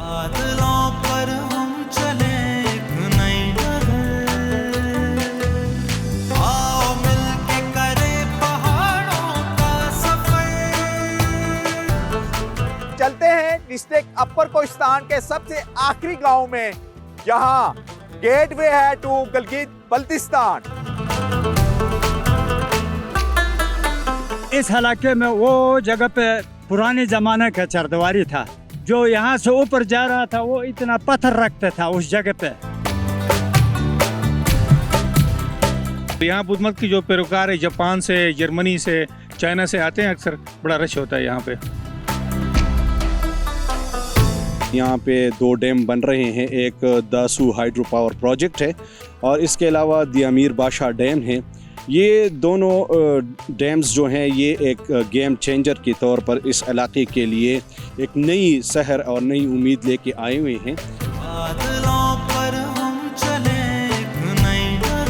बादलों पर हम चले एक नई डगर, आओ मिलके करें पहाड़ों का सफर। चलते हैं डिस्ट्रिक्ट अपर कोहिस्तान के सबसे आखिरी गांव में, जहां गेटवे है टू गिलगित बल्तिस्तान। इस इलाके में वो जगह पे पुराने जमाने का चरदवारी था, जो यहाँ से ऊपर जा रहा था वो इतना पत्थर रखता था उस जगह पे। यहाँ बुद्ध मत की जो पैरोकार है जापान से, जर्मनी से, चाइना से आते हैं, अक्सर बड़ा रश होता है यहाँ पे। यहाँ पे 2 डैम बन रहे हैं, एक दासू हाइड्रो पावर प्रोजेक्ट है और इसके अलावा दियामीर बादशाह डैम है। ये दोनों डैम्स जो हैं ये एक गेम चेंजर के तौर पर इस इलाके के लिए एक नई सहर और नई उम्मीद लेके आए हुए हैं। बादलों पर हम चले एक नई डगर,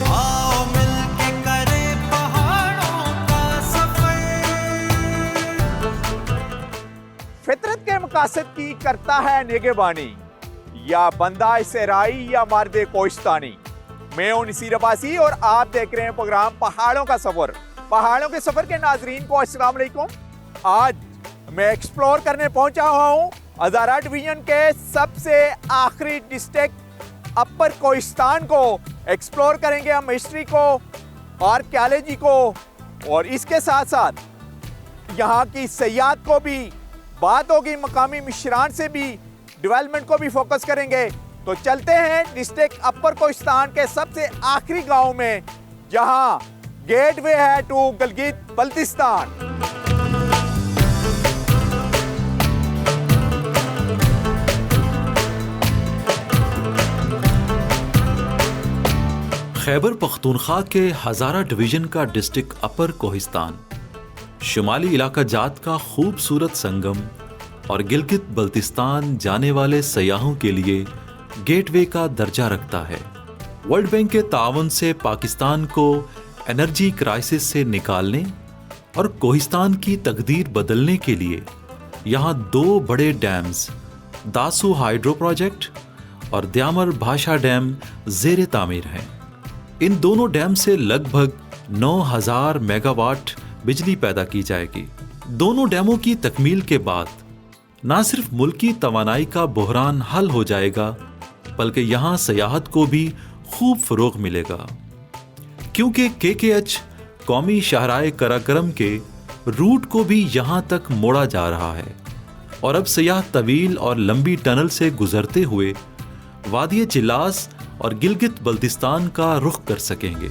आओ मिलके करें पहाड़ों का सफर। फितरत के मकासद की करता है निगहबानी, या बंदा इसराई या मर्द कोहिस्तानी। मैं हूं नसीर अब्बासी और आप देख रहे हैं प्रोग्राम पहाड़ों का सफर। पहाड़ों के सफर के नाजरीन को अस्सलाम वालेकुम। आज मैं एक्सप्लोर करने पहुंचा हुआ हूं हज़ारा डिवीजन के सबसे आखिरी डिस्ट्रिक्ट अपर कोहिस्तान को। एक्सप्लोर करेंगे हम हिस्ट्री को, आर्कियोलॉजी को, और इसके साथ साथ यहाँ की सयाहत को भी बात होगी, मकामी मिशरान से भी डेवलपमेंट को भी फोकस करेंगे। तो चलते हैं डिस्ट्रिक्ट अपर कोहिस्तान के सबसे आखिरी गांव में, जहां गेटवे है टू गिलगित बल्तिस्तान। खैबर पख्तूनख्वा के हज़ारा डिवीज़न का डिस्ट्रिक्ट अपर कोहिस्तान शुमाली इलाका जात का खूबसूरत संगम और गिलगित बल्तिस्तान जाने वाले सयाहों के लिए गेटवे का दर्जा रखता है। वर्ल्ड बैंक के तावन से पाकिस्तान को एनर्जी क्राइसिस से निकालने और कोहिस्तान की तकदीर बदलने के लिए यहाँ 2 बड़े डैम्स दासू हाइड्रो प्रोजेक्ट और द्यामर भाषा डैम ज़ेरे तामीर हैं। इन दोनों डैम से लगभग 9000 मेगावाट बिजली पैदा की जाएगी। दोनों डैमों की तकमील के बाद न सिर्फ मुल्की तवानाई का बहरान हल हो जाएगा, बल्कि यहाँ सयाहत को भी खूब फ़रोग़ मिलेगा, क्योंकि KKH कौमी शाहराए कराकरम के रूट को भी यहाँ तक मोड़ा जा रहा है और अब सयाह तवील और लंबी टनल से गुजरते हुए वादी चिलास और गिलगित बल्तिस्तान का रुख कर सकेंगे।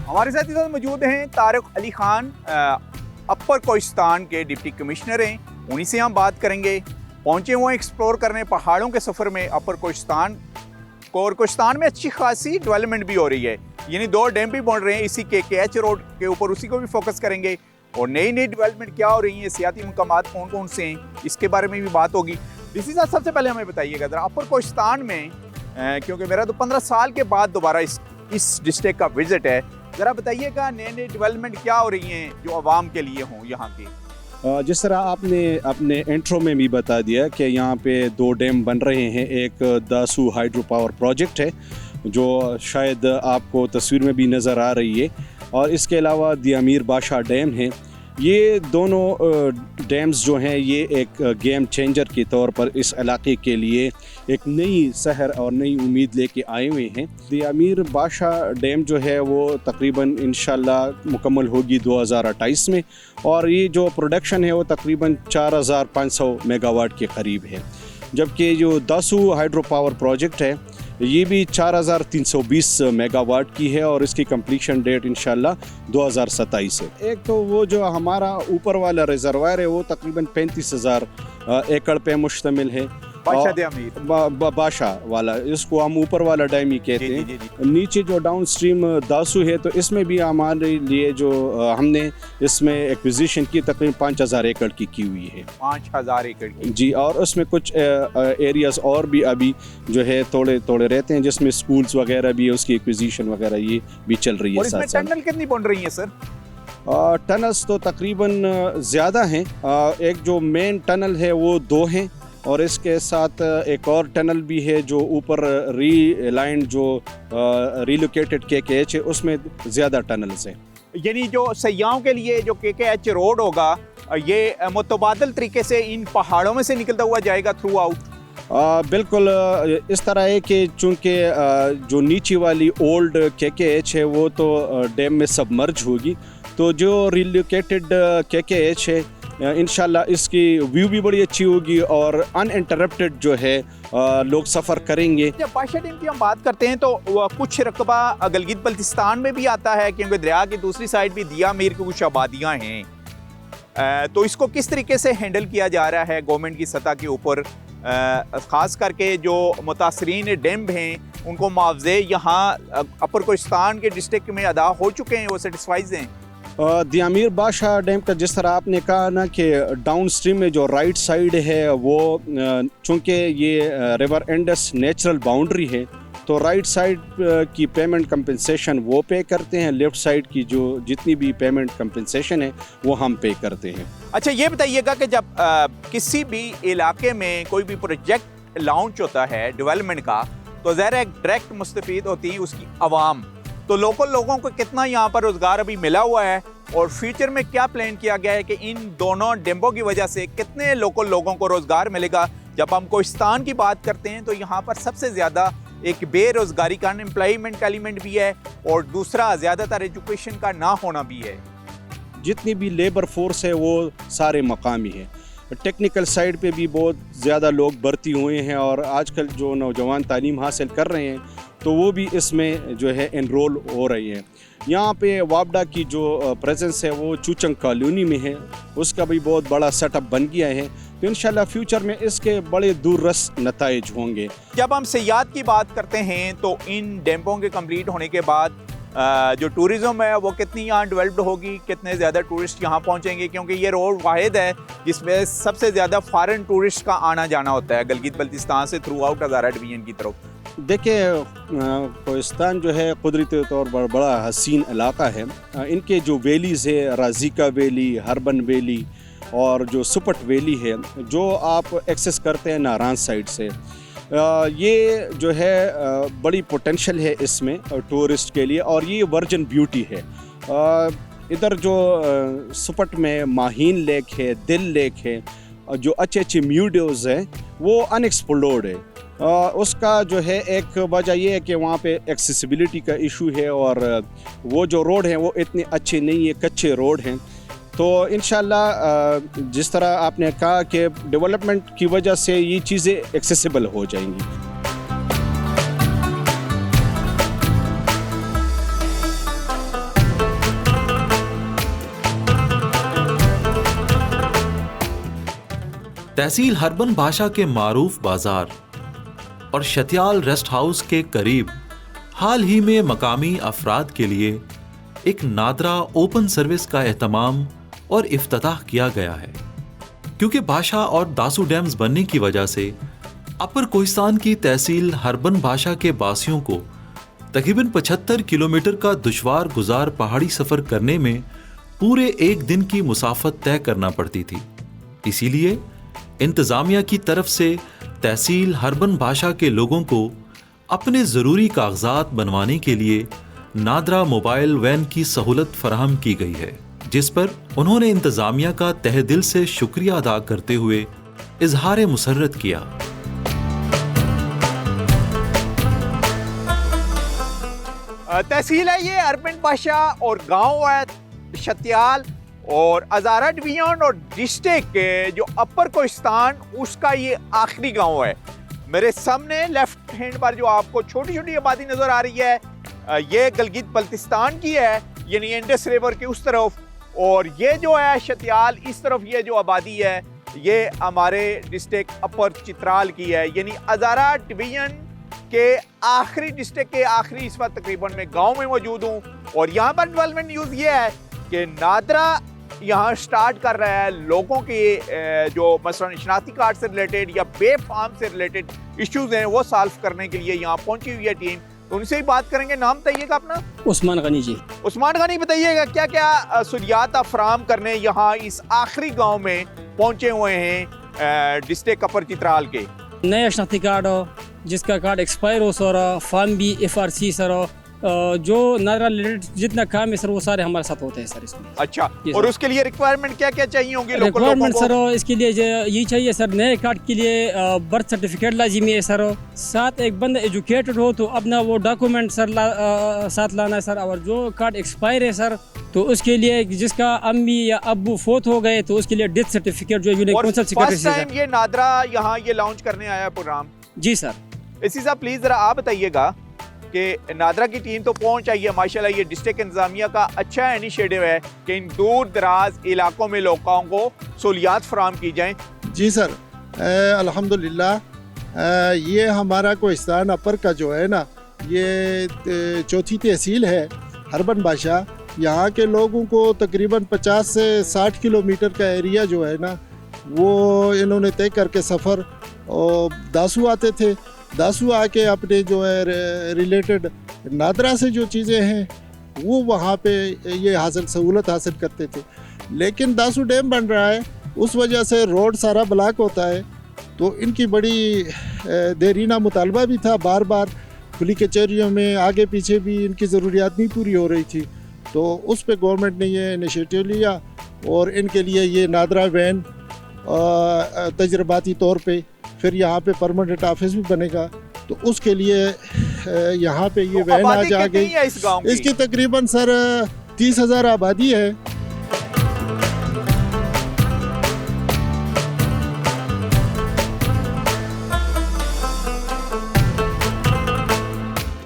हमारे साथ इस वक्त मौजूद हैं तारिक अली खान, अपर कोहिस्तान के डिप्टी कमिश्नर हैं। उन्हीं से हम बात करेंगे। पहुंचे हुए एक्सप्लोर करने पहाड़ों के सफ़र में अपर कोहिस्तान को, और कोहिस्तान में अच्छी खासी डेवलपमेंट भी हो रही है, यानी 2 डैम भी बन रहे हैं इसी KKH रोड के ऊपर, उसी को भी फोकस करेंगे। और नई नई डेवलपमेंट क्या हो रही है, सियाती मकामात कौन कौन से हैं, इसके बारे में भी बात होगी। इसी साथ सबसे पहले हमें बताइएगा ज़रा अपर कोहिस्तान में, क्योंकि मेरा तो 15 साल के बाद दोबारा इस डिस्ट्रिक्ट का विजिट है, ज़रा बताइएगा नए नए डेवलपमेंट क्या हो रही हैं जो आवाम के लिए हों यहाँ के। जिस तरह आपने अपने इंट्रो में भी बता दिया कि यहाँ पे 2 डैम बन रहे हैं, एक दासू हाइड्रो पावर प्रोजेक्ट है जो शायद आपको तस्वीर में भी नज़र आ रही है, और इसके अलावा दियामीर बादशाह डैम है। ये दोनों डैम्स जो हैं ये एक गेम चेंजर के तौर पर इस इलाके के लिए एक नई सहर और नई उम्मीद लेके आए हुए हैं। दियामीर बादशाह डैम जो है वो तकरीबन इंशाल्लाह मुकम्मल होगी 2028 में, और ये जो प्रोडक्शन है वो तकरीबन 4500 मेगावाट के करीब है। जबकि जो दासू हाइड्रो पावर प्रोजेक्ट है ये भी 4320 मेगावाट की है और इसकी कंप्लीशन डेट इंशाल्लाह 2027 है। एक तो वो जो हमारा ऊपर वाला रिजर्वायर है वो तकरीबन 35,000 एकड़ पे मुश्तमिल है, बादशाह दे अमीर। बादशाह वाला, इसको हम ऊपर वाला डैम ही कहते जी, हैं। जी, जी। नीचे जो डाउन स्ट्रीम दासू है, तो इसमें भी हमारे लिए जो हमने इसमें एक्विजिशन की तकरीबन 5000 एकड़ की हुई है। 5000 एकड़ की। जी, और उसमें कुछ एरियाज और भी अभी जो है थोड़े थोड़े रहते हैं, जिसमें स्कूल्स वगैरह भी है, उसकी एक्विजिशन वगैरह ये भी चल रही है और इसमें साथ साथ। टनल कितनी बन रही है सर? टनल्स तो तकरीबन ज़्यादा हैं। एक जो मेन टनल है वो 2 हैं, और इसके साथ एक और टनल भी है जो ऊपर री-लाइंड जो रिलोकेटेड KKH है, उसमें ज़्यादा टनल्स हैं। यानी जो सयाहों के लिए जो KKH रोड होगा, ये मुतबादल तरीके से इन पहाड़ों में से निकलता हुआ जाएगा थ्रू आउट? बिल्कुल इस तरह है कि चूँकि जो नीचे वाली ओल्ड KKH है वो तो डैम में सबमर्ज होगी, तो जो रिलोकेटेड KKH है इंशाल्लाह इसकी व्यू भी बड़ी अच्छी होगी और अनइंटरप्टेड जो है लोग सफ़र करेंगे। जब बादशाह डैम की हम बात करते हैं तो कुछ रकबा गिलगित बल्तिस्तान में भी आता है, क्योंकि दरिया की दूसरी साइड भी दिया मीर की कुछ आबादियाँ हैं। तो इसको किस तरीके से हैंडल किया जा रहा है गवर्नमेंट की सतह के ऊपर? ख़ास करके जो मुतासरीन डैम हैं उनको मुआवजे यहाँ अपर कोहिस्तान के डिस्ट्रिक्ट में अदा हो चुके हैं, वो सेटिस्फाइज हैं? दियामीर बादशाह डैम का जिस तरह आपने कहा ना कि डाउन स्ट्रीम में जो राइट साइड है वो चूँकि ये रिवर इंडस नेचुरल बाउंड्री है, तो राइट साइड की पेमेंट कंपनसेशन वो पे करते हैं, लेफ़्ट साइड की जो जितनी भी पेमेंट कंपनसेशन है वो हम पे करते हैं। अच्छा, ये बताइएगा कि जब किसी भी इलाके में कोई भी प्रोजेक्ट लॉन्च होता है डेवलपमेंट का, तो ज़ाहिर डायरेक्ट मुस्तफ़ीद होती है उसकी आवाम। तो लोकल लोगों को कितना यहाँ पर रोज़गार अभी मिला हुआ है, और फ्यूचर में क्या प्लान किया गया है कि इन दोनों डैमों की वजह से कितने लोकल लोगों को रोज़गार मिलेगा? जब हम कोहिस्तान की बात करते हैं तो यहाँ पर सबसे ज़्यादा एक बेरोज़गारी का अनएम्प्लॉयमेंट का एलिमेंट भी है, और दूसरा ज़्यादातर एजुकेशन का ना होना भी है। जितनी भी लेबर फोर्स है वो सारे मकामी है। टेक्निकल साइड पे भी बहुत ज़्यादा लोग भर्ती हुए हैं, और आजकल जो नौजवान तालीम हासिल कर रहे हैं तो वो भी इसमें जो है एनरोल हो रही हैं। यहाँ पे वापडा की जो प्रेजेंस है वो चूचंग कॉलोनी में है, उसका भी बहुत बड़ा सेटअप बन गया है, तो इंशाल्लाह फ्यूचर में इसके बड़े दूररस नताइज होंगे। जब हम सयाहत की बात करते हैं तो इन डैमों के कंप्लीट होने के बाद जो टूरिज़्म है वो कितनी यहाँ डेवलप्ड होगी, कितने ज़्यादा टूरिस्ट यहाँ पहुँचेंगे? क्योंकि ये रोड वाहिद है जिसमें सबसे ज़्यादा फॉरेन टूरिस्ट का आना जाना होता है गिलगित बल्तिस्तान से थ्रू आउट हज़ारा डिवीज़न की तरफ। देखिए, कोहिस्तान जो है कुदरती तौर पर बड़ा हसीन इलाका है। इनके जो वैलीज़ है, राज़िका वैली, हरबन वैली और जो सुपट वैली है, जो आप एक्सेस करते हैं नारान साइड से, ये जो है बड़ी पोटेंशियल है इसमें टूरिस्ट के लिए, और ये वर्जिन ब्यूटी है। इधर जो सुपट में माहीन लेक है, दिल लेक है, जो अच्छे अच्छे म्यूडियोज़ हैं वो अनएक्सप्लोर्ड है। उसका जो है एक वजह ये है कि वहाँ पे एक्सेसिबिलिटी का इशू है, और वो जो रोड हैं वो इतने अच्छे नहीं है, कच्चे रोड हैं। तो इंशाल्लाह जिस तरह आपने कहा कि डेवलपमेंट की वजह से ये चीज़ें एक्सेसिबल हो जाएंगी। तहसील हरबन बादशाह के मारूफ बाजार और शतियाल रेस्ट हाउस के करीब हाल ही में मकामी अफराद के लिए एक नादरा ओपन सर्विस का एहतमाम और इफ्तिताह किया गया है, क्योंकि बादशाह और दासू डैम्स बनने की वजह से अपर कोहिस्तान की तहसील हरबन बादशाह के बासियों को तकरीबन 75 किलोमीटर का दुश्वार गुजार पहाड़ी सफर करने में पूरे एक दिन की मुसाफत तय करना पड़ती थी। इसीलिए इंतजामिया की तरफ से तहसील हरबन बादशाह के लोगों को अपने ज़रूरी कागजात बनवाने के लिए नादरा मोबाइल वैन की सहूलत फराहम की गई है, जिस पर उन्होंने इंतजामिया का तहे दिल से शुक्रिया अदा करते हुए इजहार मुसर्रत किया। तहसील है ये हरबन बादशाह, और गांव है शतियाल, और हज़ारा डिवीजन और डिस्ट्रिक्ट जो अपर कोहिस्तान उसका ये आखिरी गांव है। मेरे सामने लेफ्ट हैंड पर जो आपको छोटी छोटी आबादी नज़र आ रही है, ये गिलगित बल्तिस्तान की है, यानी इंडस रिवर के उस तरफ, और ये जो है शतियाल इस तरफ, ये जो आबादी है ये हमारे डिस्ट्रिक्ट अपर चित्राल की है, यानी हज़ारा डिवीजन के आखिरी डिस्ट्रिक्ट के आखिरी इस वक्त तकरीबन मैं गांव में मौजूद हूं। और यहाँ पर डेवलपमेंट न्यूज़ ये है कि नादरा यहाँ स्टार्ट कर रहा है लोगों के जो मसलन शनाख्ती कार्ड से रिलेटेड या बे फार्म से रिलेटेड इश्यूज हैं वो सॉल्व करने के लिए यहाँ पहुंची हुई है टीम। तो उनसे ही बात करेंगे। नाम बताइएगा अपना। उस्मान गनी जी। उस्मान गनी, बताइएगा क्या क्या सहूलियात फराम करने यहाँ इस आखिरी गांव में पहुंचे हुए हैं डिस्ट्रिक्ट अपर चित्राल के। नया शनाख्ती कार्ड हो जिसका कार्ड एक्सपायर हो सर, फॉर्म भी FRC सर, जो नादरा रिलेटेड जितना काम है सर वो सारे हमारे साथ होते हैं सर इसमें। अच्छा, जी और सर। उसके लिए रिक्वायरमेंट क्या क्या चाहिए होंगी लोगों रिक्वायरमेंट को? सर इसके लिए यही चाहिए सर, नए कार्ड के लिए बर्थ सर्टिफिकेट लाजिमी है सर, साथ एक बंदा एजुकेटेड हो तो अपना वो डॉक्यूमेंट सर साथ लाना है सर। और जो कार्ड एक्सपायर है सर तो उसके लिए जिसका अम्मी या अब्बू फोत हो गए तो उसके लिए डेथ सर्टिफिकेट जो unique council first time secretary. ये नादरा यहाँ ये लॉन्च करने आया प्रोग्राम। जी सर। इसी साहब प्लीज जरा आप बताइएगा कि नादरा की टीम तो पहुंच आई है माशाल्लाह। ये डिस्ट्रिक्ट इंतजामिया का अच्छा इनिशिएटिव है कि इन दूर दराज इलाकों में लोगों को सहूलियात फराम की जाएं। जी सर, अल्हम्दुलिल्लाह ये हमारा कोहिस्तान अपर का जो है ना, ये चौथी तहसील है हरबन बादशाह। यहाँ के लोगों को तकरीबन 50 से 60 किलोमीटर का एरिया जो है ना वो इन्होंने तय करके सफ़र दासू आते थे। दासू आके अपने जो है रिलेटेड नादरा से जो चीज़ें हैं वो वहाँ पे ये सहूलत हासिल करते थे। लेकिन दासू डैम बन रहा है, उस वजह से रोड सारा ब्लॉक होता है। तो इनकी बड़ी देरीना मुतालबा भी था, बार बार खुली कचहरियों में आगे पीछे भी इनकी ज़रूरियात नहीं पूरी हो रही थी। तो उस पे गवर्नमेंट ने ये इनिशिएटिव लिया और इनके लिए ये नादरा वैन तजर्बाती तौर पे फिर यहाँ पे परमानेंट ऑफिस भी बनेगा। तो उसके लिए यहाँ पे ये वैन आज आ गई। इसकी तकरीबन सर 30,000 आबादी है।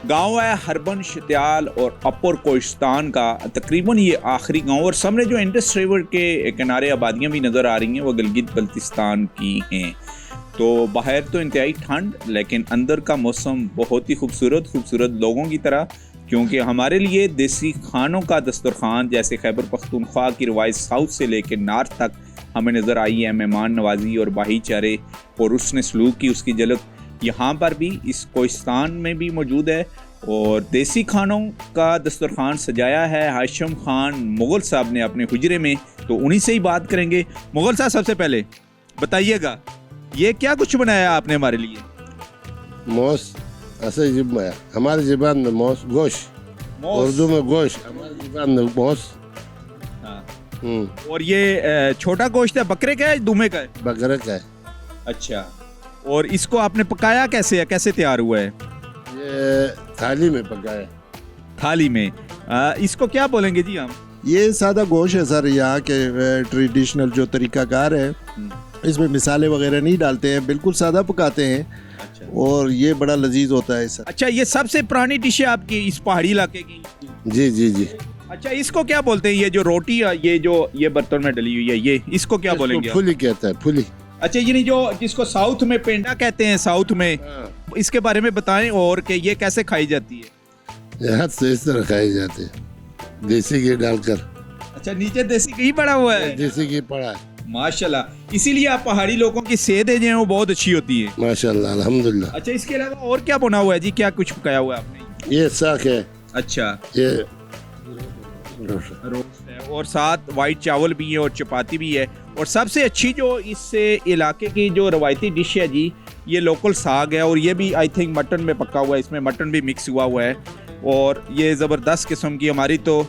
गांव है हरबन शत्याल और अपर कोहिस्तान का तकरीबन ये आखिरी गांव। और सामने जो इंडस रिवर के किनारे आबादियां भी नज़र आ रही हैं वो गिलगित बल्तिस्तान की हैं। तो बाहर तो इंतहाई ठंड, लेकिन अंदर का मौसम बहुत ही खूबसूरत लोगों की तरह, क्योंकि हमारे लिए देसी खानों का दस्तरखान जैसे खैबर पख्तूनख्वा की रवायत साउथ से लेकर नॉर्थ तक हमें नज़र आई है। मेहमान नवाजी और भाईचारे और उसने सलूक की उसकी झलक यहाँ पर भी इस कोहिस्तान में भी मौजूद है। और देसी खानों का दस्तरखान सजाया है हाशिम खान मुग़ल साहब ने अपने हुजरे में। तो उन्हीं से ही बात करेंगे। मुग़ल साहब, सबसे पहले बताइएगा ये क्या कुछ बनाया आपने हमारे लिए? मोस ऐसे हमारी ज़बान में मोस गोश्त, उर्दू में गोश्त, हमारी ज़बान में मोस। और ये छोटा गोश्त है, बकरे का है दुमे का है? बकरे का है। अच्छा, और इसको आपने पकाया कैसे है, कैसे तैयार हुआ है? ये थाली में पकाया। थाली में। इसको क्या बोलेंगे जी हम? ये सादा गोश्त है सर, यहाँ के ट्रेडिशनल जो तरीकाकार है, इसमें मिसाले वगैरह नहीं डालते हैं, बिल्कुल सादा पकाते हैं। अच्छा। और ये बड़ा लजीज होता है सर। अच्छा, ये सबसे पुरानी डिश है आपकी इस पहाड़ी इलाके की? जी जी जी। अच्छा, इसको क्या बोलते हैं? ये जो रोटी है, ये बर्तन में डली हुई है, ये इसको क्या बोलेंगे? फुली कहता है, फुली। अच्छा, ये जो जिसको साउथ में पेंडा कहते हैं साउथ में, इसके बारे में बताएं और कि ये कैसे खाई जाती है? यहाँ से इस तरह खाई जाती है, देसी घी डालकर। अच्छा, नीचे देसी घी पड़ा हुआ है? देसी घी पड़ा है माशाल्लाह। इसीलिए आप पहाड़ी लोगों की सेहत जो है वो बहुत अच्छी होती है माशाल्लाह, अल्हम्दुलिल्लाह। अच्छा, इसके अलावा और क्या बना हुआ है जी? क्या कुछ पकाया हुआ है आपने? ये साग है। अच्छा, ये रोस्ट है और साथ वाइट चावल भी है और चपाती भी है। और सबसे अच्छी जो इस इलाके की जो रवायती डिश है जी, ये लोकल साग है। और ये भी आई थिंक मटन में पका हुआ है, इसमें मटन भी मिक्स हुआ हुआ है। और ये ज़बरदस्त किस्म की हमारी तो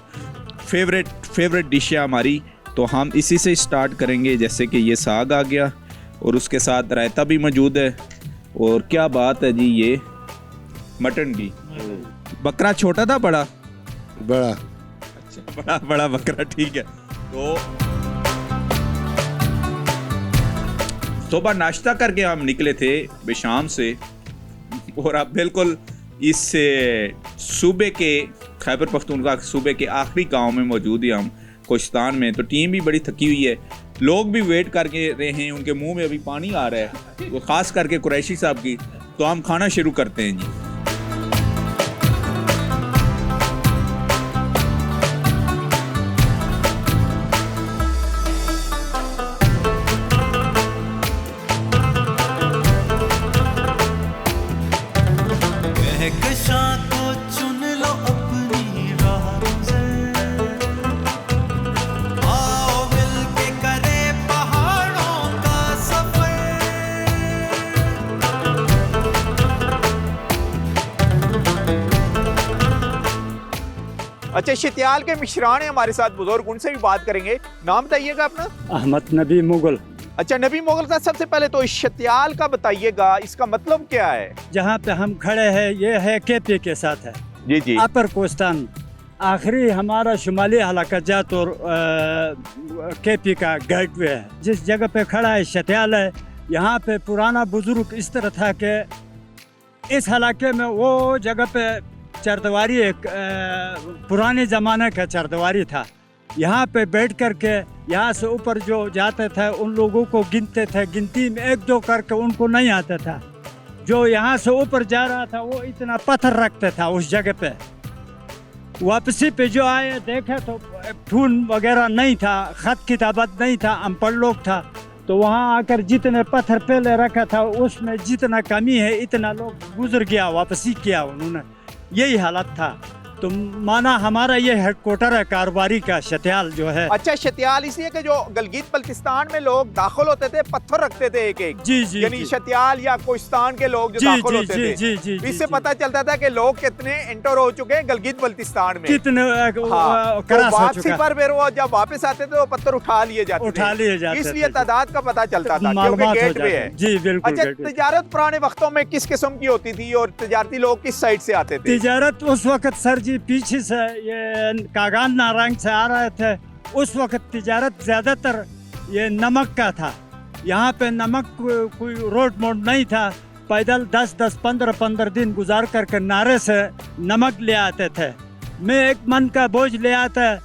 फेवरेट डिश है हमारी। तो हम इसी से स्टार्ट करेंगे, जैसे कि ये साग आ गया और उसके साथ रायता भी मौजूद है। और क्या बात है जी, ये मटन की। बकरा छोटा था बड़ा? बड़ा। अच्छा, बड़ा बकरा, ठीक है। तो सुबह नाश्ता करके हम निकले थे बेशाम से, और अब बिल्कुल इस सूबे के खैबर पख्तूनख्वा सूबे के आखिरी गांव में मौजूद है हम, कोहिस्तान में। तो टीम भी बड़ी थकी हुई है लोग भी वेट करके रहे हैं, उनके मुंह में अभी पानी आ रहा है, वो ख़ास करके कुरैशी साहब की। तो हम खाना शुरू करते हैं जी। कहकशां को चुन लो अपनी राह गुज़र, आओ मिलके करे पहाड़ों का सफर। अच्छा, शत्याल के मिश्रान हैं हमारे साथ बुजुर्ग, उनसे भी बात करेंगे। नाम बताइएगा अपना। अहमद नबी मुगल। अच्छा, नबी मुगल साहब, सबसे पहले तो इस शत्याल का बताइएगा, इसका मतलब क्या है? जहाँ पे हम खड़े हैं ये है केपी के साथ है, जी जी। अपर कोस्तान, आखिरी हमारा शुमाली हलाकजात और केपी का गेटवे है। जिस जगह पे खड़ा है शत्याल है, यहाँ पे पुराना बुजुर्ग इस तरह था कि इस इलाके में वो जगह पे चरदवारी एक पुराने ज़माने का चरदवारी था। यहाँ पे बैठ कर के यहाँ से ऊपर जो जाते थे उन लोगों को गिनते थे, गिनती में एक दो करके उनको नहीं आता था। जो यहाँ से ऊपर जा रहा था वो इतना पत्थर रखते था उस जगह पे। वापसी पे जो आए देखे तो खून वगैरह नहीं था, खत किताबत नहीं था, अनपढ़ लोग था। तो वहाँ आकर जितने पत्थर पहले रखा था उसमें जितना कमी है इतना लोग गुजर गया, वापसी किया उन्होंने, यही हालत था। तो माना हमारा ये हेडक्वार्टर है कारोबारी का, शत्याल जो है। अच्छा, शत्याल इसलिए कि जो गलगित बल्तिस्तान में लोग दाखिल होते थे पत्थर रखते थे एक एक। जी जी, यानी शत्याल या कोहिस्तान के लोग जो दाखिल होते थे, जी जी, इससे पता चलता था कि लोग कितने एंटर हो चुके हैं गलगित बल्तिस्तान में, कितने हाँ। तो वापसी पर फिर वो जब वापस आते थे वो पत्थर उठा लिए जाते थे, इसलिए तादाद का पता चलता था क्योंकि गेट पे है। जी बिल्कुल। अच्छा, तिजारत पुराने वक्तों में किस किस्म की होती थी और तिजारती लोग किस साइड से आते थे? तिजारत उस वक्त सर जी पीछे से ये कागान नारंग से आ रहे थे। उस वक्त तिजारत ज्यादातर ये नमक का था। यहाँ पे नमक कोई रोड मोड नहीं था, पैदल 10-10, 15-15 दिन गुजार करके नारे से नमक ले आते थे। मैं एक मन का बोझ ले आता,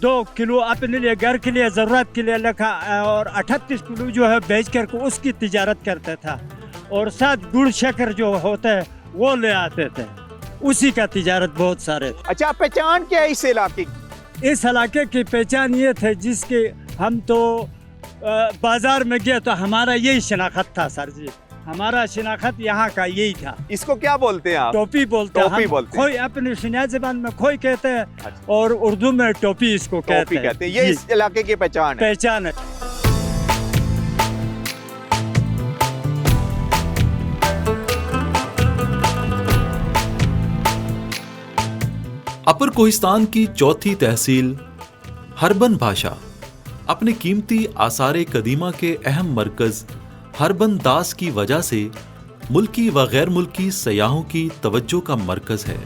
2 किलो अपने लिए घर के लिए ज़रूरत के लिए रखा और 38 किलो जो है बेच करके उसकी तिजारत करता था। और साथ गुड़ शक्कर जो होता है वो ले आते थे, उसी का तिजारत बहुत सारे। अच्छा, पहचान क्या है इस इलाके की? इस इलाके की पहचान ये थे जिसके हम तो बाजार में गए तो हमारा यही शनाख्त था सर जी, हमारा शनाख्त यहाँ का यही था। इसको क्या बोलते हैं आप? टोपी बोलते हैं। टोपी बोलते हैं। खोई अपनी शिनाई ज़बान में खोई कहते हैं और उर्दू में टोपी इसको कहते हैं। ये इस इलाके की पहचान है। अपर कोहिस्तान की चौथी तहसील हरबन भाषा अपने कीमती आसारे कदीमा के अहम मरकज हरबन दास की वजह से मुल्की व गैर मुल्की सयाहों की तवज्जो का मरकज है।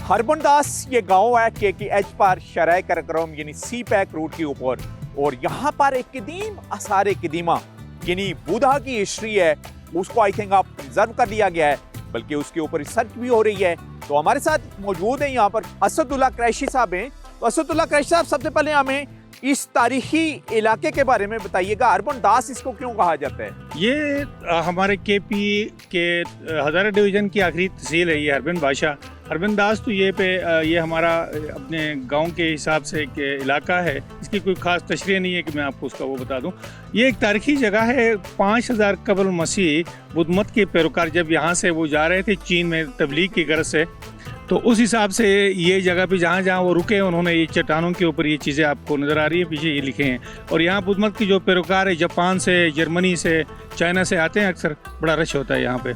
हरबन दास ये गांव है KKH पर शराय करकरम यानी सी पैक रूट के ऊपर, और यहाँ पर एक कदीम आसारे कदीमा यानी बुधा की हिस्ट्री है, उसको आई थिंक आप प्रिजर्व कर लिया गया है, बल्कि उसके ऊपर रिसर्च भी हो रही है। तो हमारे साथ मौजूद हैं यहाँ पर असदुल्ला कुरैशी साहब हैं। तो असदुल्ला कुरैशी साहब, सबसे पहले हमें इस तारीखी इलाके के बारे में बताइएगा, हरबन दास इसको क्यों कहा जाता है? ये हमारे KP के हज़ारा डिवीज़न की आखिरी तहसील है ये हरबन भाषा। हरबन दास तो ये हमारा अपने गांव के हिसाब से एक इलाका है, इसकी कोई ख़ास तशरीह नहीं है कि मैं आपको उसका वो बता दूं। ये एक तारीखी जगह है। 5000 कबल मसीह बुद्ध मत के पैरोकार जब यहाँ से वो जा रहे थे चीन में तबलीग की गर्ज से, तो उस हिसाब से ये जगह पे जहाँ जहाँ वो रुके उन्होंने ये चट्टानों के ऊपर ये चीज़ें आपको नज़र आ रही है पीछे ये लिखे हैं। और यहाँ बुद्ध मत की जो पैरोकार है जापान से, जर्मनी से, चाइना से आते हैं, अक्सर बड़ा रश होता है यहाँ पे।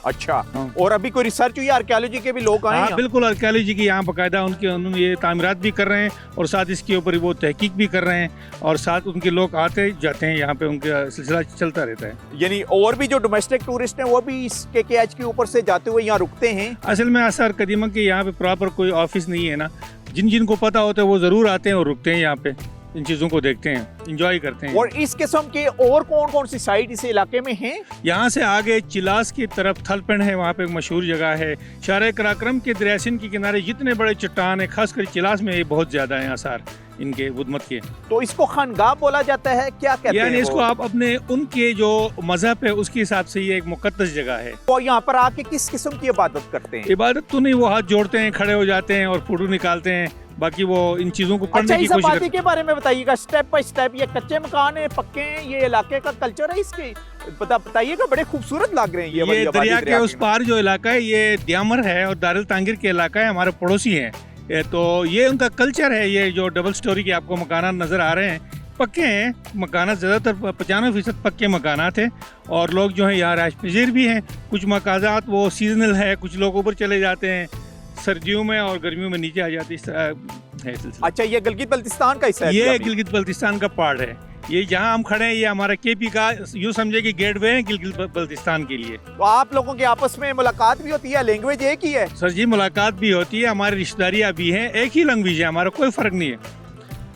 अच्छा, और अभी कोई रिसर्च हुई आर्कियोलॉजी के भी लोग आए हैं? हाँ बिल्कुल, आर्कियोलॉजी की यहाँ बाकायदा उन्होंने ये तामीरात भी कर रहे हैं और साथ इसके ऊपर वो तहकीक भी कर रहे हैं और साथ उनके लोग आते जाते हैं यहाँ पे, उनका सिलसिला चलता रहता है। यानी और भी जो डोमेस्टिक टूरिस्ट हैं वो भी इस KKH के ऊपर से जाते हुए यहाँ रुकते हैं? असल में आसार कदीमा के यहाँ पे प्रॉपर कोई ऑफिस नहीं है ना, जिनको पता होता है वो ज़रूर आते हैं और रुकते हैं यहाँ पे। इन चीज़ों को देखते हैं, इंजॉय करते हैं। और इस किस्म के और कौन कौन सी साइट इस इलाके में हैं? यहाँ से आगे चिलास की तरफ थलपिंड है, वहाँ पे एक मशहूर जगह है। शारे कराक्रम के दरियासिन के किनारे जितने बड़े चट्टान है, खासकर चिलास में ये बहुत ज़्यादा हैं आसार इनके बुदमत के। तो इसको खानगाह बोला जाता है, क्या कहते हैं? यानी इसको वो? आप अपने उनके जो मजहब है उसके हिसाब से ये एक मुकद्दस जगह है। वो यहाँ पर आके किस किस्म की इबादत करते हैं? इबादत तो नहीं, वो हाथ जोड़ते हैं, खड़े हो जाते हैं और फोटो निकालते हैं। बाकी वो इन चीज़ों को अच्छा, पढ़ने की इस कोशिश आबादी करते के बारे में बताइएगा स्टेप बाय स्टेप। ये कच्चे मकान है, पक्के हैं, ये इलाके का कल्चर है इसके बताइएगा। बड़े खूबसूरत लग रहे हैं हैं। ये दरिया के उस पार जो इलाका है ये द्यामर है और दारुल तांगिर के इलाका है, हमारे पड़ोसी हैं। तो ये उनका कल्चर है। ये जो डबल स्टोरी के आपको मकानात नज़र आ रहे हैं पक्के हैं मकानात, ज़्यादातर 95% पक्के मकानात हैं। और लोग जो हैं यहाँ रहायश पजीर भी हैं। कुछ मकानात वो सीजनल है, कुछ लोग ऊपर चले जाते हैं सर्दियों में और गर्मियों में नीचे आ जाते हैं, इस तरह है सिलसिला। अच्छा, ये गिलगित बल्तिस्तान का हिस्सा है? ये गिलगित बल्तिस्तान का पार्ट है। ये जहाँ हम खड़े हैं ये हमारा केपी का यूँ समझे कि गेटवे है गिलगित बल्तिस्तान के लिए। तो आप लोगों के आपस में मुलाकात भी होती है? लैंग्वेज एक ही है? सर जी, मुलाकात भी होती है, हमारी रिश्तेदारियाँ भी हैं, एक ही लैंग्वेज है, हमारा कोई फ़र्क नहीं है।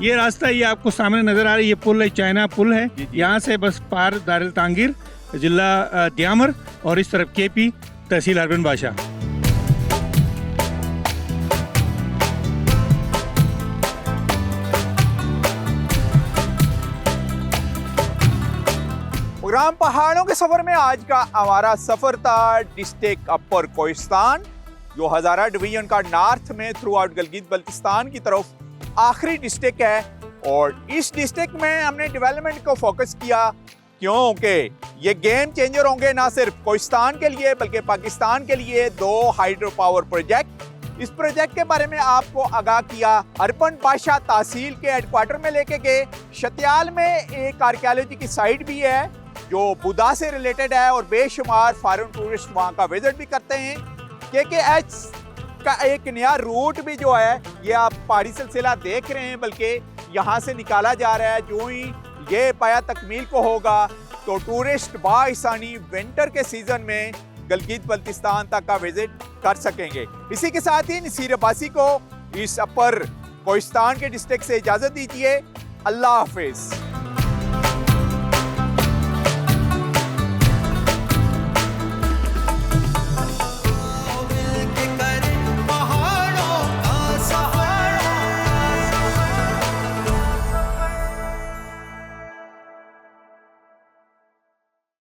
ये रास्ता ये आपको सामने नज़र आ रही है, ये पुल है, चाइना पुल है। यहाँ से बस पार दारुल तांगिर, जिला द्यामर और इस तरफ केपी, तहसील हरबिन बादशाह। प्रोग्राम पहाड़ों के सफर में आज का हमारा सफर था डिस्ट्रिक्ट अपर कोहिस्तान, जो हजारा डिवीजन का नॉर्थ में थ्रू आउट गिलगित बल्तिस्तान की तरफ आखिरी डिस्ट्रिक्ट है। और इस डिस्ट्रिक्ट में हमने डेवलपमेंट को फोकस किया क्योंकि ये गेम चेंजर होंगे ना सिर्फ कोहिस्तान के लिए बल्कि पाकिस्तान के लिए 2 हाइड्रो पावर प्रोजेक्ट। इस प्रोजेक्ट के बारे में आपको आगाह किया। अर्बन बादशाह तहसील के हेडक्वार्टर में लेके गए। शतियाल में एक आर्कियोलॉजी की साइट भी है जो बुदा से रिलेटेड है और बेशुमार फॉरेन टूरिस्ट वहाँ का विजिट भी करते हैं। KKH का एक नया रूट भी जो है ये आप पहाड़ी सिलसिला देख रहे हैं, बल्कि यहाँ से निकाला जा रहा है। जो ही ये पाया तकमील को होगा तो टूरिस्ट बाइसानी विंटर के सीजन में गिलगित बल्तिस्तान तक का विजिट कर सकेंगे। इसी के साथ ही नसीर अब्बासी को इस अपर कोहिस्तान के डिस्ट्रिक्ट से इजाजत दीजिए। अल्लाह हाफिज।